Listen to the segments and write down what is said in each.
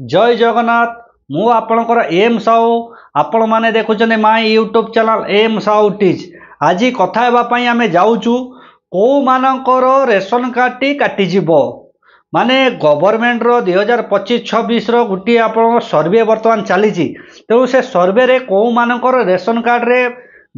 जय जगन्नाथ। मु आपणकर एम साहू आपण मैंने देखुं my YouTube channel M Sahu teach. आज कथा हेबापी आम जाऊँ कौ मानकर रेशन कार्ड टी काटिजिब माने गवर्नमेंट रो 2025-26 गोटे आप सर्वे बर्तमान चली तेणु से सर्वे कौ मानकर रेशन कार्ड रे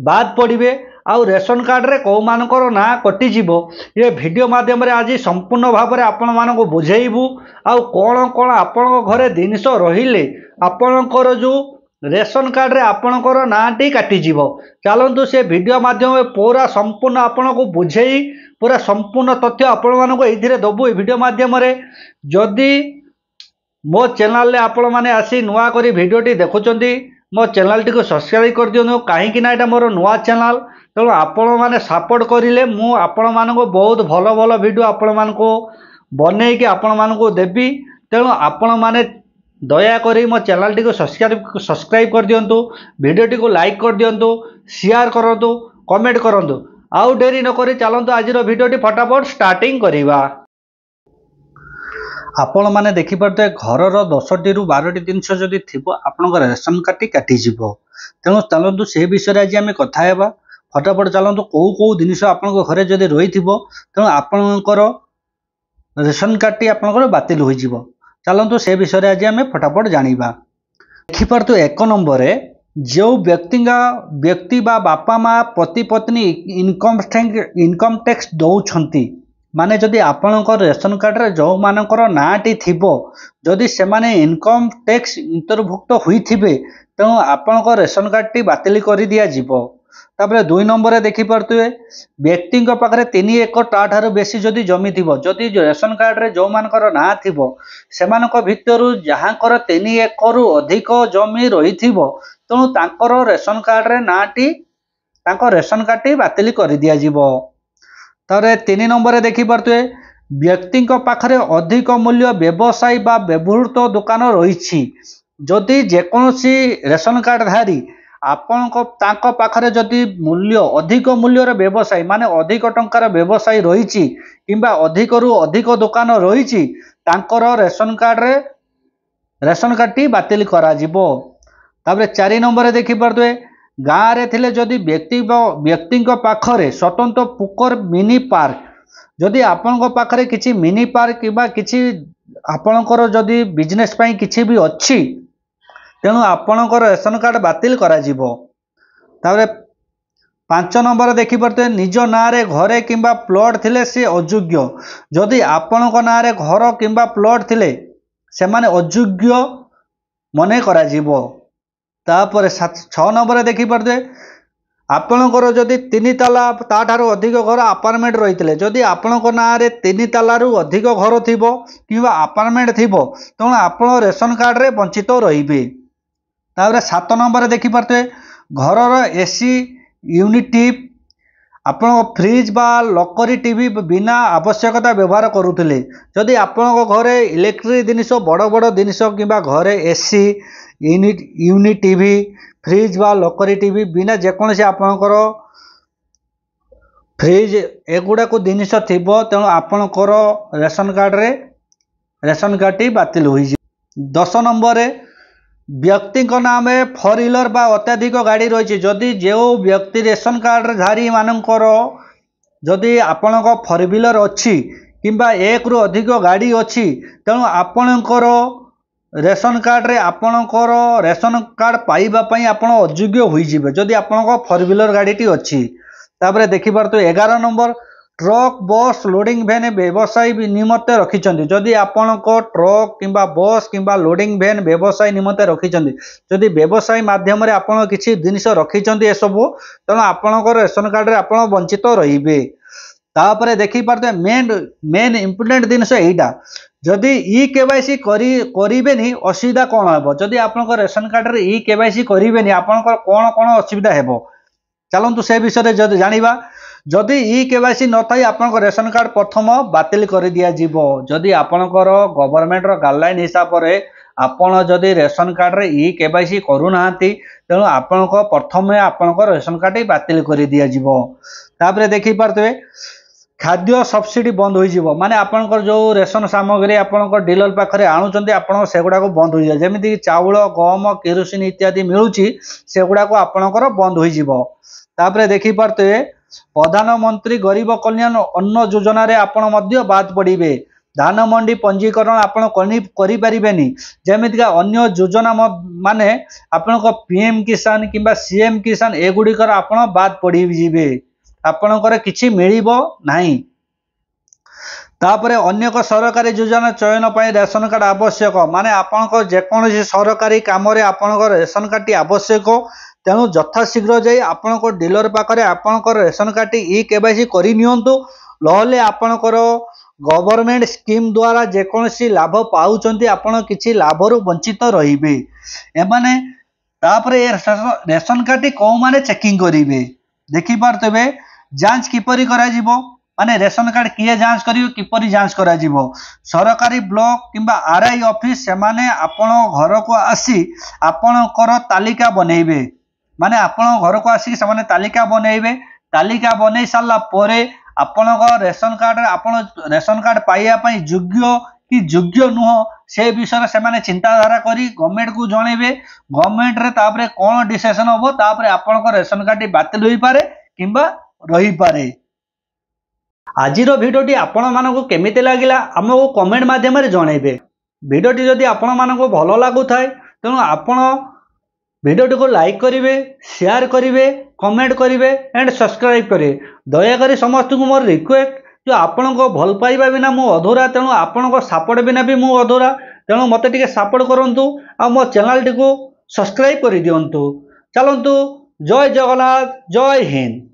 बाद पड़े आउ रेशन कार्ड रे कौ मानकर ना कटिजिब ये वीडियो माध्यम आज संपूर्ण भाव में आपण मानक बुझेबू आउ कौन कौन आपण घरे जिनस रहिले आपणकर जो रेशन कार्ड रे आपणकर नाटी काटिजिब। चलतु से वीडियो माध्यम पूरा संपूर्ण आपण को बुझेई पूरा संपूर्ण तथ्य आपण मानक ये दबू वीडियो माध्यम जदि मो चैनल आपण मैंने आसी नुआ करी वीडियोटी देखुंत मो चैनल टी को सब्सक्राइब कर दियो कहीं ना मोर नुआ चैनल तेणु आपण मैंने सपोर्ट करें मुझे आपण मानक बहुत भल भल वीडियो आपण मानक बनई कि आपण मानक देवी तेणु आपण मैंने दयाकोरी मो चैनल टी को सब्सक्राइब कर दिंतु वीडियोटी को लाइक कर दिंतु शेयर करूँ कमेंट करूँ आउ डेरी नक चलतु आज वीडियोटी फटाफट स्टार्टिंग करवा। आपण मैंने देखिपे घर 10टी रू 12टी जिनस जदि थी आपण रेशन कार्ड काटिजिब तेणु चलतु से विषय आज आम कथा हेबा फटाफट चलतु कौ कौ जिनस आपण घरे जदि रही तेणु आपणकर रेशन कार्ड टी आपणकर बातिल होइजिब। चलतु से विषय आज आम फटाफट जानिबा। देखिपारतु एक नंबर जो व्यक्ति बा बापा माँ पति पत्नी इनकम टैक्स दौरान माने जदि आपणकर रेशन कार्ड रे जो मानकर नाटी थिबो जदि से माने इनकम टैक्स अंतर्भुक्त होइथिबे तेणु आपणकर रेशन कार्ड टी बातिल कर दिया जिवो। तापरे 2 नंबर देखि परतुए व्यक्ति पाखे 3 एकर ताठार बेसी जदि जमी थी जदि रेशन कार्ड रे जो मानकर ना थिबो सेमानक भितरु जहाँकर 3 एकर अधिक जमी रही थिबो तेणु तांकर रेशन कार्ड रे नाटी तांकर रेशन कार्ड टी बातिल कर दिया जिवो। तारे 3 नंबर देखि परतुए व्यक्ति पाखे अधिक मूल्य व्यवसायी बा व्यवहृत दुकान रही जदि जेकोसी रेशन कार्ड धारी आपण पाखे जदि मूल्य अधिक मूल्यर व्यवसायी माने अधिक टंकार व्यवसायी रही किंबा अधिक रु अधिक दुकान रही रेशन कार्ड टी बातिल करा जिवो। तापरे 4 नंबर देखि परतुए गाँव रे थिले जदि व्यक्ति पाखरे स्वतंत्र पुकर मिनी पार्क जदि आपण पाखरे किछि मिनी पार्क किबा किछि आपणकर जदि बिजनेस पई किछि भी अछि तेणु आपणकर रेशन कार्ड बातिल करा जिवो। तापरे 5 नंबर देखि परते निज ना रे घरे किंबा प्लॉट थिले से अयोग्य जदि आपणक ना रे घर किंबा प्लॉट थिले से माने अयोग्य मने करा जिवो। तापरे 6 नंबर देखि परते आपणकर जदि 3 ताला ताठारू अधिक घर अपार्टमेंट रही जदि आपणक ना रे 3 तालारू अधिक घर थिबो किंबा अपार्टमेंट थिबो तेणु आपण रेशन कार्ड रे वंचित रहिबे। तापरे 7 नंबर देखि परते घरर एसी यूनिटी आपण फ्रिज बा लकरी टीवी बिना आवश्यकता व्यवहार करुले जदि आपण घरे इलेक्ट्रिक जिनिस बड़ बड़ जिनिस किंबा घरे एसी यूनिट टीवी फ्रिज बा लकरी टीवी बिना जेकोसी आपणकर फ्रिज एगुड़ा को जिनिस थिबो तेणु आपणकर रेशन कार्ड टी बातिल होई। 10 नंबर व्यक्ति नाम 4 व्हीलर बा अत्याधिक गाड़ी रही जदि जो व्यक्ति रेशन कार्ड धारी मानकर जदि आपणक 4 व्हीलर अच्छी किंबा 1 रु अधिक गाड़ी अच्छी तेणु आपणकर रेशन कार्ड रे आपणकर रेशन कार्ड पाइबा पई आपण अयोग्य होई जिवे जदि आपणक 4 व्हीलर गाड़ी टी अच्छी। तापरे देखि परतो 11 number truck bus loading van व्यवसायी निमत्ते रखिछन्ति जदि आपणक ट्रक किंबा बस किंबा लोडिंग वैन व्यवसायी निमत्ते रखिछन्ति जदि व्यवसायी माध्यम रे आपण किछि जिनिस रखिछन्ति ए सब तेणु आपणक रेशन कार्ड रे आपण वंचित रहिबे। तापरे देखि परते मेन इम्पोर्टेंट जिनिस एटा जदि ई केवाईसी करिबेनी असुविधा कोन हेबो जदि आपणक रेशन कार्ड रे ई केवाईसी करिबेनी आपणक कोन कोन असुविधा हेबो चलंतु से विषय जदि जानिबा। जदि ई केवाईसी न थाई आपणक रेशन कार्ड प्रथम बातिल कर दिया जिवो जदि आपणकर गवर्नमेंट रो गाइडलाइन हिसाब रे आपण जदि रेशन कार्ड रे ई केवाईसी करू नाहंती तेणु आपणक प्रथम आपणकर रेशन कार्ड बातिल कर दिया जिवो। तापरे देखि परतबे खाद्य सब्सिडी बंद हो माने आपनकर जो रेशन सामग्री आपनकर डीलर पाखरे आणुचंती आपण सेगुडा को बंद हो जाय जेमिति चाउल गहम केरोसिन इत्यादि मिलुची सेगुडा को आपनकर बंद हो तापरे देखि पारते प्रधानमंत्री गरीब कल्याण अन्न योजना रे आपण मध्य बाद पड़िबे धान मंडी पंजीकरण आपण करि परिबेनी जेमितिका अन्य योजना माने आपनक पीएम किसान किंबा सीएम किसान एगुडिकर आपण बाद पड़ी जिवे आपणकर किछि मिलिबो नाही तापरे अन्य को सरकारी योजना चयन पर रेशन कार्ड आवश्यक माने आपणकर जेकोसी सरकारी काम रे आपणकर रेशन कार्ड टी आवश्यक तेणु यथाशीघ्र जाई आपणकर डीलर पाखरे आपणकर ration card T e KYC करि नियंतु लहले आपणकर गवर्नमेंट स्कीम द्वारा जेकोसी लाभ पाउचंती आपण किछि लाभरु वंचित रहिबे एमाने तापरे रेशन कार्ड टी को माने चेकिंग करिवे देखि पारतबे जांच किपरि करा जिवो माने रेशन कार्ड किए जांच करियो किपरि जांच करा जिवो सरकारी ब्लॉक किंबा आरआई ऑफिस से माने आपण घर को आसी आपणकर तालिका बनेइबे माने आपण घर को आसी से माने तालिका बनै साला परे आपणक रेशन कार्ड पाइया पई योग्य कि योग्य नुह से विषय से माने चिंताधारा करी गवर्नमेंट को जणेबे गवर्नमेंट रे तापरे कोन डिसीजन होबो तापरे आपणक रेशन कार्ड बातिल होई पारे किंबा रही पारे आजिर भिडियोटी आपण मानक केमिति लागिला हमको कमेंट माध्यम रे जणेबे भिडियोटी जदि आपण मानक भलो लागु थाए तेणु आपण भिडियोटी को लाइक करिवे शेयर करिवे कमेंट करिवे एंड सब्सक्राइब करिवे दया करी समस्त को मोर रिक्वेस्ट जो आपण को भल पाइबा बिना मु अधूरा तेणु आपण को सपोर्ट बिना भी मु अधूरा तेणु मते टिके सपोर्ट करंतु आ मो चैनल टी को सब्सक्राइब करि दियंतु चलंतु जय जगन्नाथ जय हिंद।